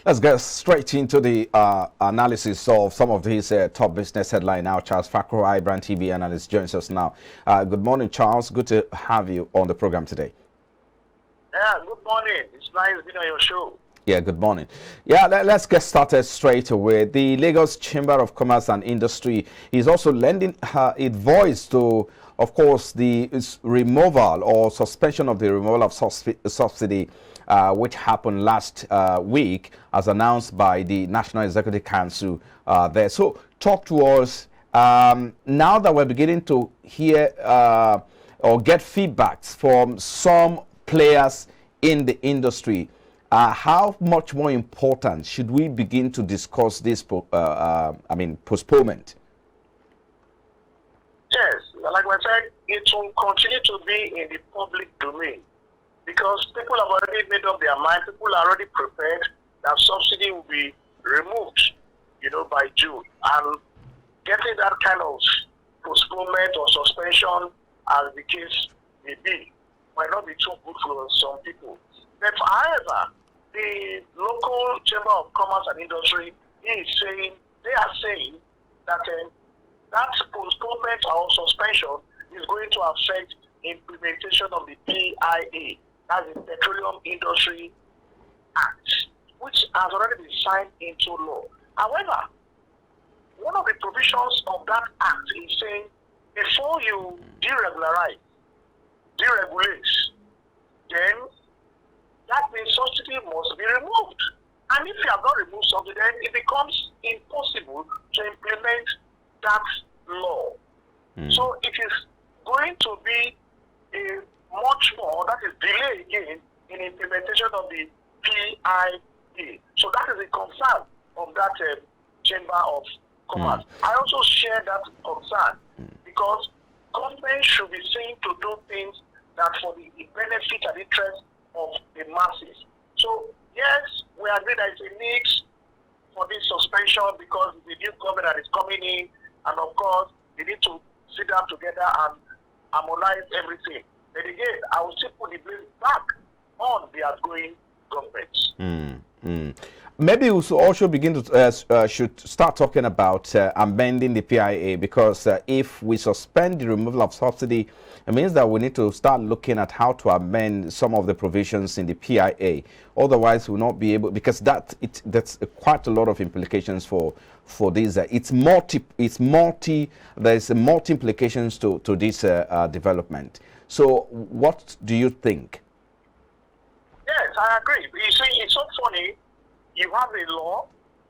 Let's get straight into the analysis of some of these top business headline now. Charles Fakro, IBrandTV analyst, joins us now. Good morning, Charles. Good to have you on the program today. Yeah, good morning. It's nice being on your show. Yeah, good morning. Yeah, let's get started straight away. The Lagos Chamber of Commerce and Industry is also lending its voice to, of course, the removal or suspension of the removal of subsidy, which happened last week, as announced by the National Executive Council there. So, talk to us now that we're beginning to hear or get feedbacks from some players in the industry. How much more important should we begin to discuss this, postponement? Yes, like I said, it will continue to be in the public domain because people have already made up their mind. People are already prepared that subsidy will be removed, by June. And getting that kind of postponement or suspension, as the case may be, might not be too good for some people. But however, the local Chamber of Commerce and Industry they are saying that that postponement or suspension is going to affect implementation of the PIA, that's the Petroleum Industry Act, which has already been signed into law. However, one of the provisions of that act is saying before you deregulate, then that means subsidy must be removed. And if you have not removed subsidy, then it becomes impossible to implement that law. So it is going to be a much more, that is delay again in implementation of the PIA. So that is the concern of that Chamber of Commerce. I also share that concern because government should be seen to do things that for the benefit and interest of the masses. So yes, we agree that it's a need for this suspension because the new government that is coming in, and of course they need to sit down together and harmonize everything. But again, I will still put the blame back on the outgoing government. Maybe we should also begin to should start talking about amending the PIA, because if we suspend the removal of subsidy, it means that we need to start looking at how to amend some of the provisions in the PIA. Otherwise, we'll not be able, because that's quite a lot of implications for this. There's multi implications to this development. So, what do you think? Yes, I agree. You see, it's so funny. You have a law,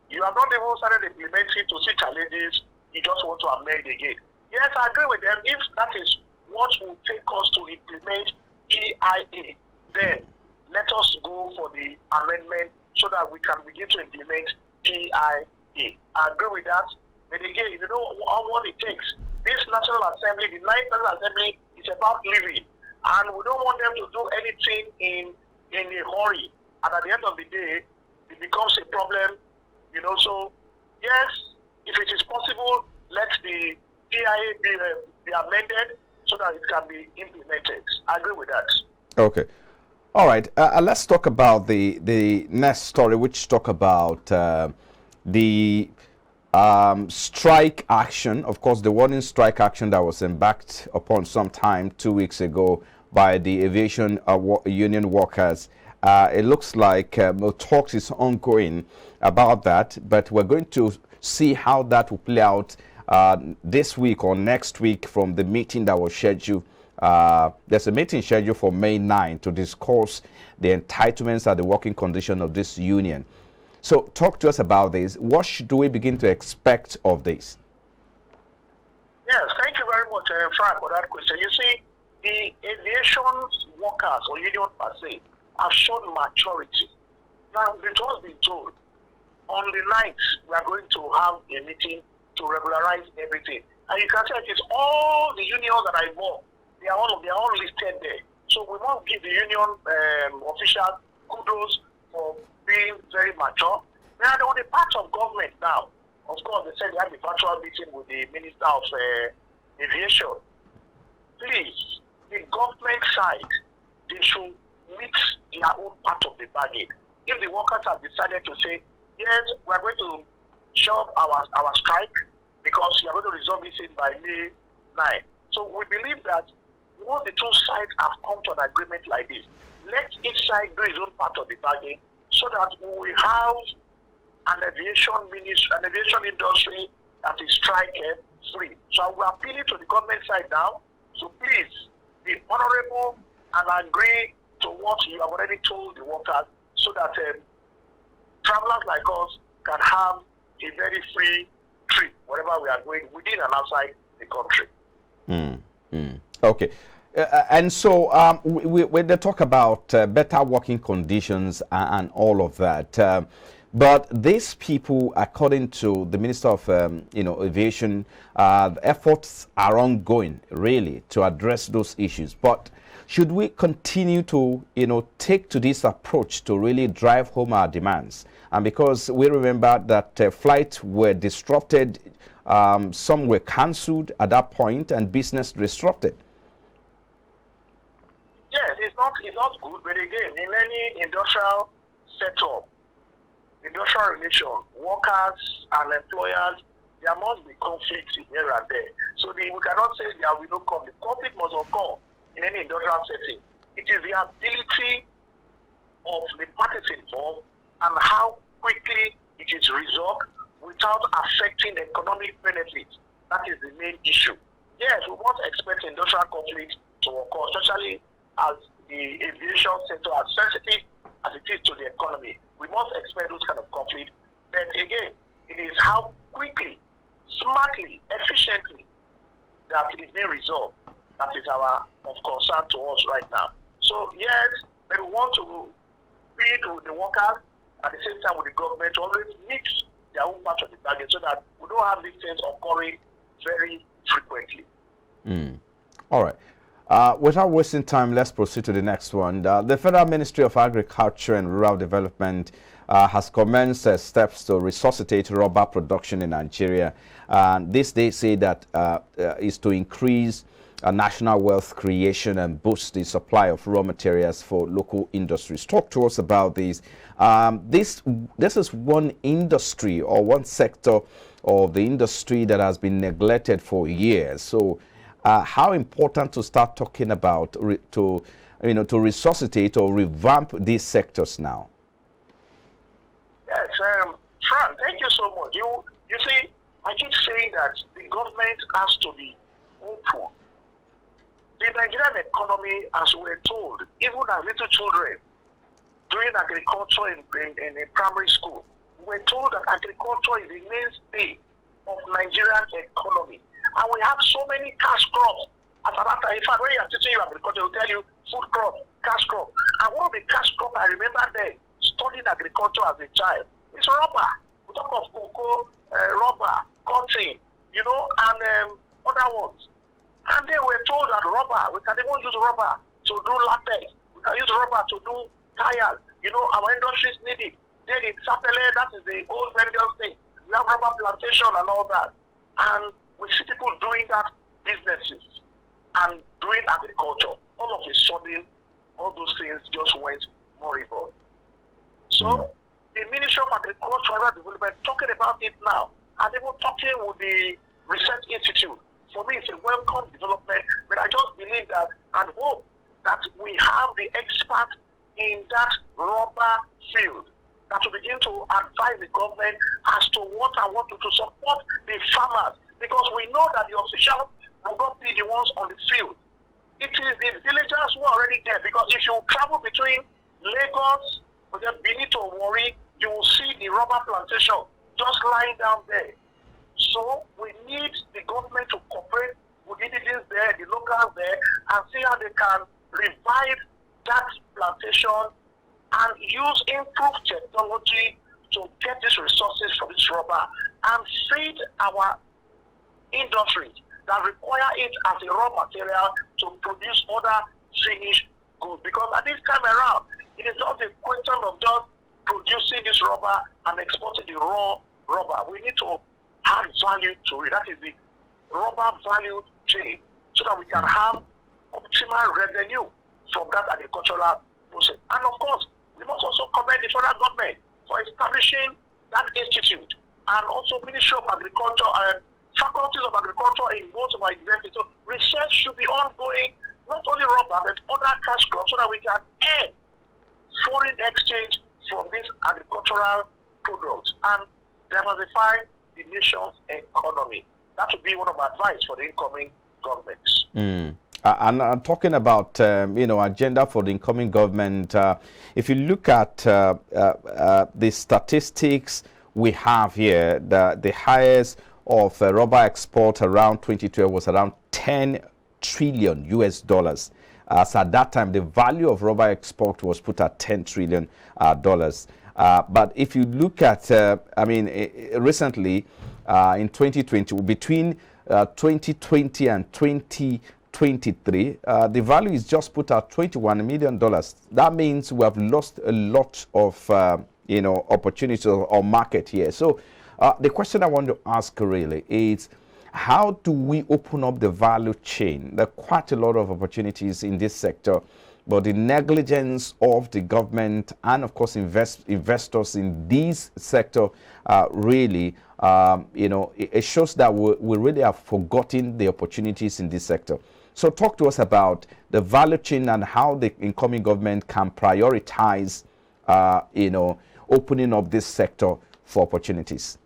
you have not even started implementing to see challenges, you just want to amend again. Yes, I agree with them. If that is what will take us to implement PIA, then let us go for the amendment so that we can begin to implement PIA. I agree with that. But again, you know what it takes. This National Assembly, the 9th National Assembly, is about living. And we don't want them to do anything in a hurry. And at the end of the day, it becomes a problem, So, yes, if it is possible, let the PIA be amended so that it can be implemented. I agree with that. Okay. All right. Let's talk about the next story, which talk about the strike action. Of course, the warning strike action that was embarked upon sometime 2 weeks ago by the aviation union workers. It looks like talks is ongoing about that, but we're going to see how that will play out this week or next week from the meeting that was scheduled. There's a meeting scheduled for May 9 to discuss the entitlements and the working condition of this union. So talk to us about this. What should we begin to expect of this? Yes, thank you very much, Frank, for that question. You see, the aviation workers or union per se have shown maturity. Now, it was been told on the 9th we are going to have a meeting to regularize everything. And you can see it is all the unions that are involved. They are all listed there. So we must give the union officials kudos for being very mature. They are on the part of government now. Of course, they said they had a virtual meeting with the Minister of Aviation. Please, the government side, they should meet their own part of the bargain. if the workers have decided to say, yes, we're going to shove our strike because we are going to resolve this in by May 9. So we believe that once the two sides have come to an agreement like this, let each side do its own part of the bargain so that we have an aviation industry that is strike free. So we're appealing to the government side now, so please be honorable and agree to what you have already told the workers so that travelers like us can have a very free trip wherever we are going within and outside the country. Okay. And so when they talk about better working conditions and all of that, but these people, according to the Minister of Aviation, efforts are ongoing really to address those issues. But should we continue to take to this approach to really drive home our demands? And because we remember that flights were disrupted, some were cancelled at that point, and business disrupted. Yes, it's not good, but again, in any industrial setup, industrial relation, workers and employers, there must be conflicts here and there. So we cannot say there will no conflict. Conflict must occur in any industrial setting. It is the ability of the parties involved and how quickly it is resolved without affecting economic benefits. That is the main issue. Yes, we must expect industrial conflict to occur, especially as the aviation sector as sensitive as it is to the economy. We must expect those kind of conflict. But again, it is how quickly, smartly, efficiently that it is being resolved. That is our of concern to us right now. So yes, we want to feed with the workers at the same time with the government to always mix their own part of the bargain so that we don't have these things occurring very frequently. All right. Without wasting time, let's proceed to the next one. The Federal Ministry of Agriculture and Rural Development has commenced steps to resuscitate rubber production in Nigeria. This, they say, that is to increase national wealth creation and boost the supply of raw materials for local industries. Talk to us about this. This is one industry or one sector of the industry that has been neglected for years. So how important to start talking about to resuscitate or revamp these sectors now? Yes, Frank, thank you so much. You see, I keep saying that the government has to be open. The Nigerian economy, as we're told, even as little children doing agriculture in primary school, we're told that agriculture is the mainstay of Nigerian economy. And we have so many cash crops. As a matter, in fact, when you're teaching you agriculture, they'll tell you food crop, cash crop. And one of the cash crops I remember then, studying agriculture as a child, is rubber. We talk of cocoa, rubber, cotton, and other ones. And they were told that rubber, we can even use rubber to do latex. We can use rubber to do tires. Our industries need it. Then in Sapele, that is the old Bengal thing. We have rubber plantation and all that. And we see people doing that businesses and doing agriculture. All of a sudden, all those things just went moribund. So, the Ministry of Agriculture and Development talking about it now, and even talking with the Research Institute. For me, it's a welcome development, but I just believe that and hope that we have the experts in that rubber field that will begin to advise the government as to what and what to support the farmers. Because we know that the officials will not be the ones on the field. It is the villagers who are already there. Because if you travel between Lagos and Benin to Warri, you will see the rubber plantation just lying down there. So we need the government to cooperate with the indigenous there, the locals there, and see how they can revive that plantation and use improved technology to get these resources from this rubber and feed our industries that require it as a raw material to produce other finished goods. Because at this time around, it is not a question of just producing this rubber and exporting the raw rubber. We need to add value to it. That is the rubber value chain, so that we can have optimal revenue from that agricultural process. And of course, We must also commend the federal government for establishing that institute, and also Ministry of Agriculture and faculties of agriculture in most of our universities. So research should be ongoing, not only rubber, but other cash crops, so that we can earn foreign exchange from these agricultural products and diversify the nation's economy. That would be one of my advice for the incoming governments. And talking about agenda for the incoming government, if you look at the statistics we have here, the highest of rubber export around 2012 was around 10 trillion US dollars. So at that time, the value of rubber export was put at 10 trillion dollars. But if you look at, recently in 2020, between 2020 and 2023, the value is just put at $21 million. That means we have lost a lot of, opportunities or market here. So the question I want to ask really is, how do we open up the value chain? There are quite a lot of opportunities in this sector, but the negligence of the government and, of course, investors in this sector really, it shows that we really have forgotten the opportunities in this sector. So talk to us about the value chain and how the incoming government can prioritize, opening up this sector for opportunities.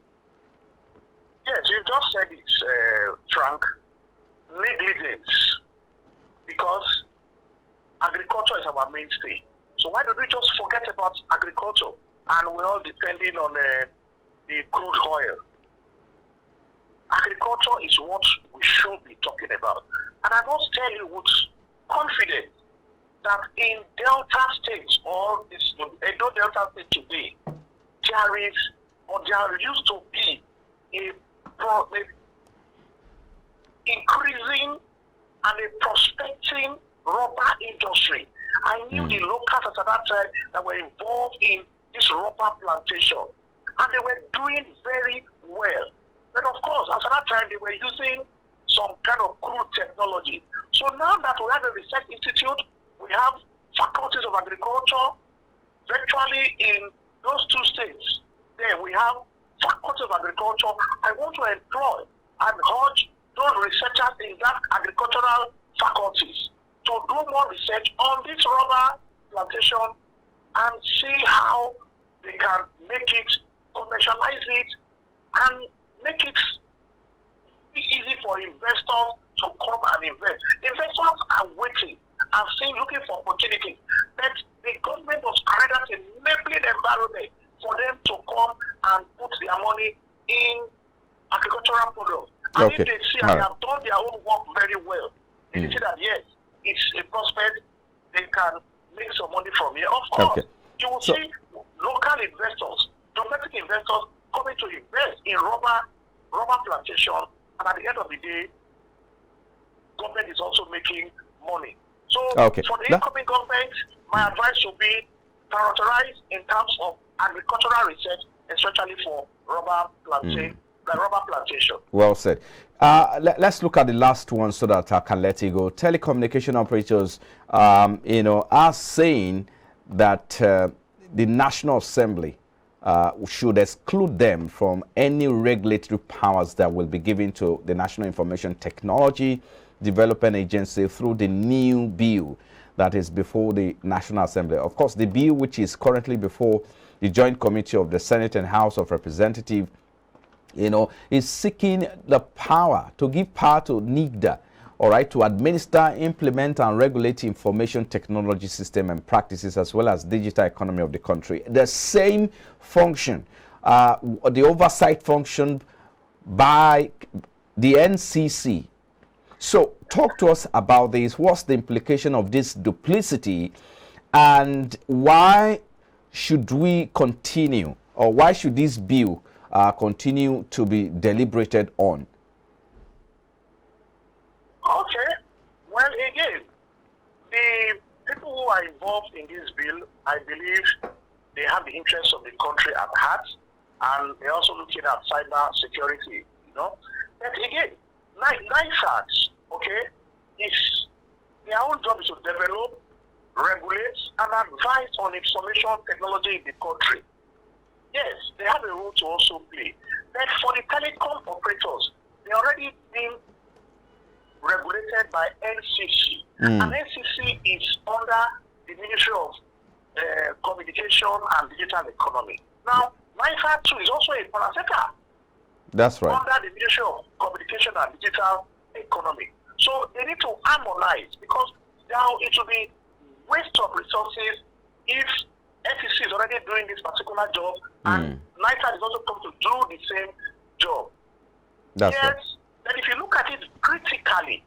Yes, you just said it, Frank. Negligence. Because agriculture is our mainstay. So why don't we just forget about agriculture and we're all depending on the crude oil? Agriculture is what we should be talking about. And I must tell you with confidence that in Delta states or this Edo Delta state today, there used to be a increasing and a prospecting rubber industry. I knew the locals at that time that were involved in this rubber plantation, and they were doing very well. But of course, at that time, they were using some kind of crude technology. So now that we have a research institute, we have faculties of agriculture, virtually in those two states. Then we have faculty of agriculture. I want to employ and urge those researchers in that agricultural faculties to do more research on this rubber plantation and see how they can make it, commercialize it, and make it easy for investors to come and invest. Investors are waiting and looking for opportunities. But the government was created an enabling environment for them to come and put their money in agricultural products. And if they see they have done their own work very well, they see that yes, it's a prospect, they can make some money from here. Of course, you will see local investors, domestic investors coming to invest in rubber plantation, and at the end of the day, government is also making money. So for the incoming government, my advice would be prioritize in terms of agricultural research, especially for rubber plantation. Well said. Let's look at the last one so that I can let you go. Telecommunication operators, are saying that the National Assembly should exclude them from any regulatory powers that will be given to the National Information Technology Development Agency through the new bill that is before the National Assembly. Of course, the bill which is currently before the Joint Committee of the Senate and House of Representatives, is seeking the power to give power to NIGDA, all right, to administer, implement, and regulate information technology system and practices, as well as digital economy of the country. The same function, the oversight function by the NCC. So talk to us about this. What's the implication of this duplicity, and why should we continue, or why should this bill continue to be deliberated on? Okay. Well, again, the people who are involved in this bill, I believe they have the interests of the country at heart, and they're also looking at cyber security, But again, NICs, okay, their own job is to develop, regulate and advise on information technology in the country. Yes, they have a role to also play. But for the telecom operators, they already been regulated by NCC. And NCC is under the Ministry of Communication and Digital Economy. Now, NIFA too is also a parastatal. That's right. Under the Ministry of Communication and Digital Economy. So they need to harmonize, because now it will be waste of resources if NCC is already doing this particular job and NIFA is also come to do the same job. That's yes, right. then if you look at it critically,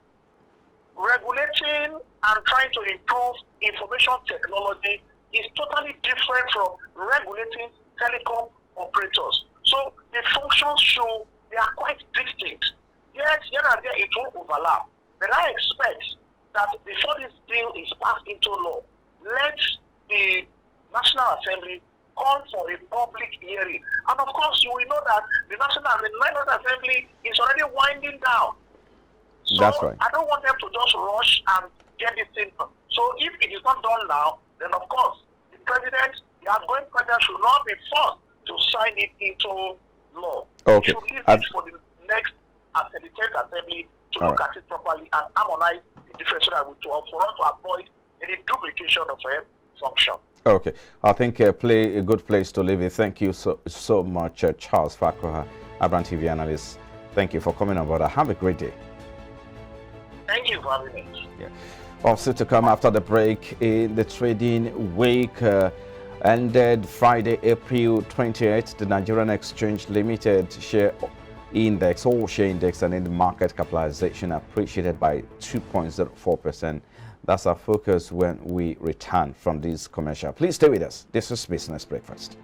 regulating and trying to improve information technology is totally different from regulating telecom operators. So the functions they are quite distinct. Yes, here and there it will overlap. But I expect that before this bill is passed into law, let the National Assembly call for a public hearing. And of course, you will know that the National Assembly is already winding down. So that's right. I don't want them to just rush and get this thing. So if it is not done now, then of course, the president, the outgoing president should not be forced to sign it into law. Okay. He should leave it for the next Assembly to look at it properly and harmonize the difference so that for us to avoid any duplication of function. Okay, I think a good place to leave it. Thank you so much, Charles Fakroha, IBrandTV analyst. Thank you for coming on board. Have a great day. Thank you for having me. Yeah. Also to come after the break, in the trading week ended Friday, April 28th, the Nigerian Exchange Limited share index, all share index, and in the market capitalization appreciated by 2.04%. That's our focus when we return from this commercial. Please stay with us. This is Business Breakfast.